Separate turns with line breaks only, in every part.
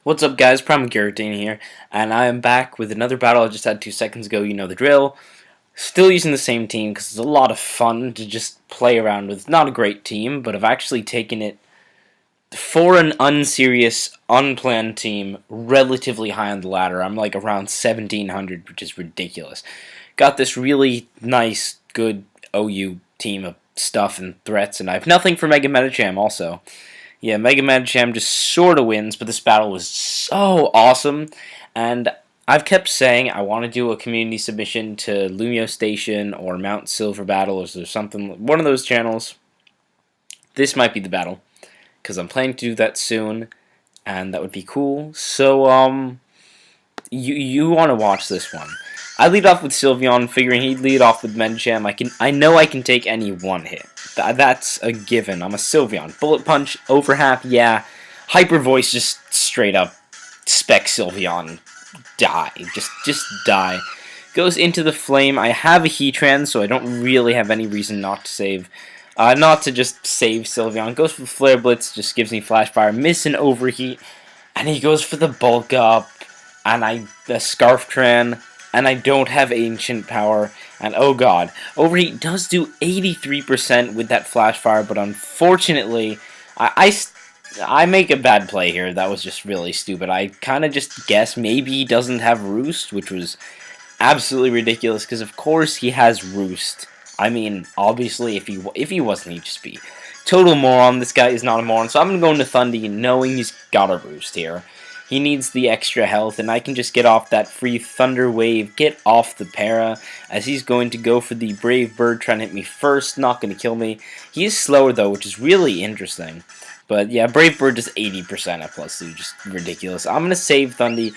What's up, guys? Prime Garrettine here, and I am back with another battle I just had 2 seconds ago. You know the drill. Still using the same team because it's a lot of fun to just play around with. Not a great team, but I've actually taken it for an unserious, unplanned team relatively high on the ladder. I'm like around 1700, which is ridiculous. Got this really nice, good OU team of stuff and threats, and I have nothing for Mega Metacham also. Yeah, Mega Medicham just sort of wins, but this battle was so awesome, and I've kept saying I want to do a community submission to Lumio Station or Mount Silver Battle or something, one of those channels. This might be the battle, because I'm planning to do that soon, and that would be cool. So, you want to watch this one. I lead off with Sylveon, figuring he'd lead off with Medicham. I know I can take any one hit. That's a given. I'm a Sylveon. Bullet Punch, over half, yeah. Hyper Voice, just straight up spec Sylveon. Die. Just die. Goes into the Flame. I have a Heatran, so I don't really have any reason not to save. Not to just save Sylveon. Goes for Flare Blitz, just gives me Flash Fire. Miss an Overheat. And he goes for the Bulk Up. And the Scarftran. And I don't have Ancient Power. And oh god, Overheat does do 83% with that Flash Fire, but unfortunately, I make a bad play here. That was just really stupid. I kind of just guess maybe he doesn't have Roost, which was absolutely ridiculous, because of course he has Roost. I mean, obviously, if he wasn't, he'd just be total moron. This guy is not a moron, so I'm going to go into Thundy knowing he's got a Roost here. He needs the extra health, and I can just get off that free Thunder Wave, get off the Para, as he's going to go for the Brave Bird, trying to hit me first, not going to kill me. He is slower, though, which is really interesting. But yeah, Brave Bird does 80% at plus 2, just ridiculous. I'm going to save Thundy,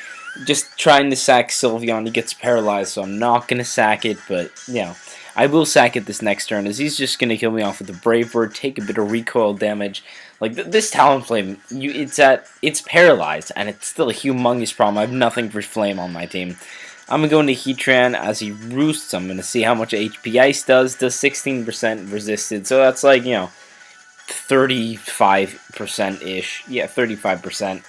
just trying to sack Sylveon. He gets paralyzed, so I'm not going to sack it, but, you know, I will sack it this next turn, as he's just going to kill me off with the Brave Bird, take a bit of recoil damage. Like, this Talonflame, it's paralyzed, and it's still a humongous problem. I have nothing for Flame on my team. I'm going to go into Heatran as he roosts. I'm going to see how much HP Ice does. Does 16% resisted, so that's like, you know, 35%-ish. Yeah, 35%.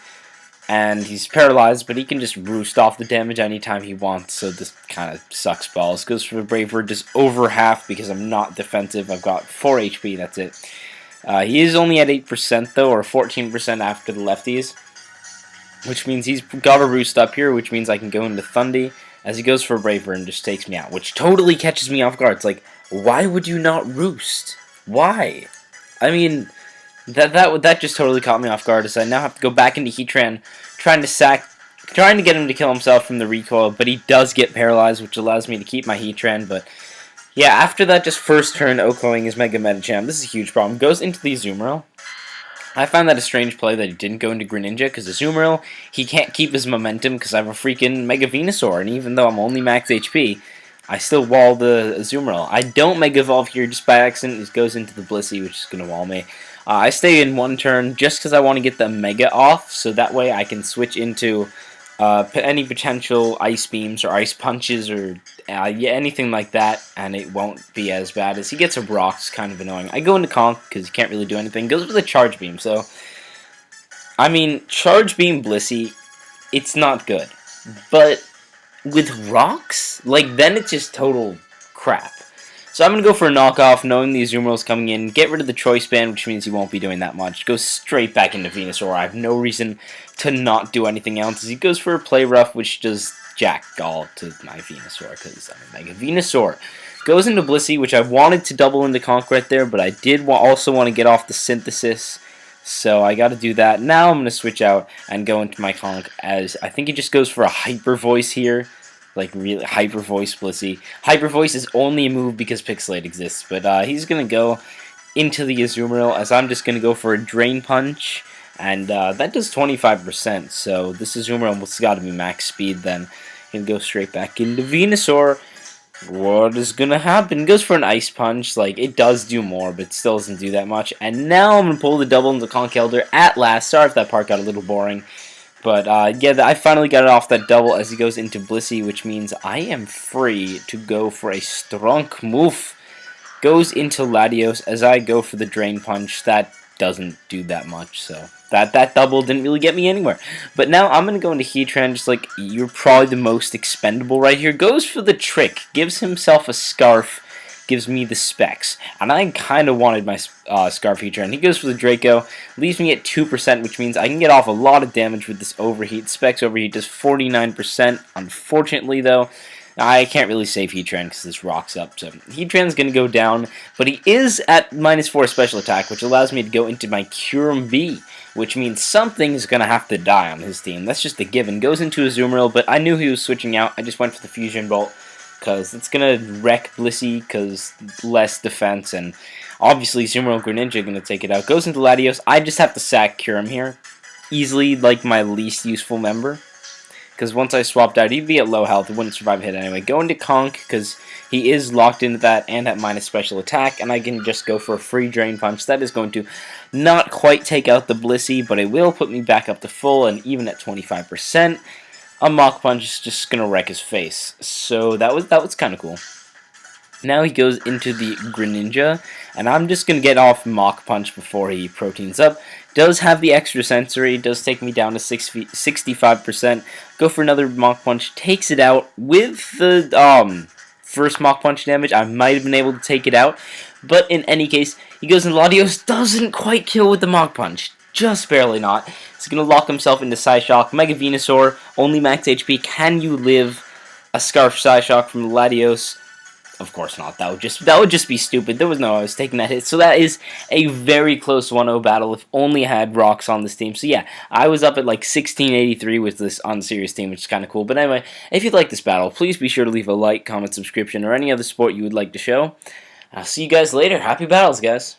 And he's paralyzed, but he can just roost off the damage anytime he wants, so this kind of sucks balls. Goes for the Brave Bird, just over half because I'm not defensive. I've got 4 HP, that's it. He is only at 8% though, or 14% after the lefties, which means he's got a roost up here, which means I can go into Thundy as he goes for a Brave Bird and just takes me out, which totally catches me off guard. It's like, why would you not roost? Why? I mean, that just totally caught me off guard, as I now have to go back into Heatran, trying to get him to kill himself from the recoil, but he does get paralyzed, which allows me to keep my Heatran, but yeah, after that, just first turn OHKOing his Mega Medicham. This is a huge problem. Goes into the Azumarill. I found that a strange play that he didn't go into Greninja, because Azumarill, he can't keep his momentum because I have a freaking Mega Venusaur, and even though I'm only max HP, I still wall the Azumarill. I don't Mega Evolve here just by accident. It goes into the Blissey, which is going to wall me. I stay in one turn just because I want to get the Mega off, so that way I can switch into any potential Ice Beams or Ice Punches or yeah, anything like that, and it won't be as bad. As he gets a Brock, it's kind of annoying. I go into Conk because he can't really do anything. Goes with a Charge Beam, so I mean, Charge Beam Blissey, it's not good, but with rocks, like, then it's just total crap. So I'm going to go for a knockoff, knowing the Azumarill's coming in. Get rid of the Choice Band, which means he won't be doing that much. Go straight back into Venusaur. I have no reason to not do anything else. As he goes for a Play Rough, which does jack all to my Venusaur, because I'm a Mega Venusaur. Goes into Blissey, which I wanted to double into Conk right there, but I did also want to get off the Synthesis. So I got to do that. Now I'm going to switch out and go into my Conk, as I think he just goes for a Hyper Voice here. Like, really, Hyper Voice Blissey. Hyper Voice is only a move because Pixelate exists, but he's going to go into the Azumarill, as I'm just going to go for a Drain Punch, and that does 25%, so this Azumarill has got to be max speed then. Going to go straight back into Venusaur. What is going to happen? Goes for an Ice Punch. Like, it does do more, but still doesn't do that much. And now I'm going to pull the double into Conkeldurr at last. Sorry if that part got a little boring. But, yeah, I finally got it off that double as he goes into Blissey, which means I am free to go for a strong move. Goes into Latios as I go for the Drain Punch. That doesn't do that much, so that double didn't really get me anywhere. But now I'm going to go into Heatran, just like, you're probably the most expendable right here. Goes for the trick, gives himself a Scarf, gives me the specs, and I kind of wanted my Scarf Heatran. He goes for the Draco, leaves me at 2%, which means I can get off a lot of damage with this Overheat. Specs Overheat does 49%. Unfortunately, though, I can't really save Heatran because this rocks up, so Heatran's going to go down, but he is at -4 special attack, which allows me to go into my Kyurem V, which means something's going to have to die on his team. That's just a given. Goes into a Azumarill, but I knew he was switching out. I just went for the Fusion Bolt, because it's going to wreck Blissey, because less defense, and obviously Azumarill Greninja going to take it out. Goes into Latios. I just have to sack Kyurem here. Easily, like, my least useful member, because once I swapped out, he'd be at low health. He wouldn't survive a hit anyway. Go into Conk, because he is locked into that and at minus special attack, and I can just go for a free Drain Punch. That is going to not quite take out the Blissey, but it will put me back up to full, and even at 25%, a Mach Punch is just going to wreck his face. So that was kind of cool. Now he goes into the Greninja, and I'm just going to get off Mach Punch before he proteins up. Does have the extra sensory, does take me down to 65%. Go for another Mach Punch, takes it out with the first Mach Punch damage. I might have been able to take it out, but in any case, he goes into Latios, doesn't quite kill with the Mach Punch. Just barely not. He's going to lock himself into Psyshock. Mega Venusaur, only max HP. Can you live a Scarf Psyshock from Latios? Of course not. That would just be stupid. There was no way I was taking that hit. So that is a very close 1-0 battle. If only I had rocks on this team. So yeah, I was up at like 1683 with this Unserious team, which is kind of cool. But anyway, if you like this battle, please be sure to leave a like, comment, subscription, or any other support you would like to show. I'll see you guys later. Happy battles, guys.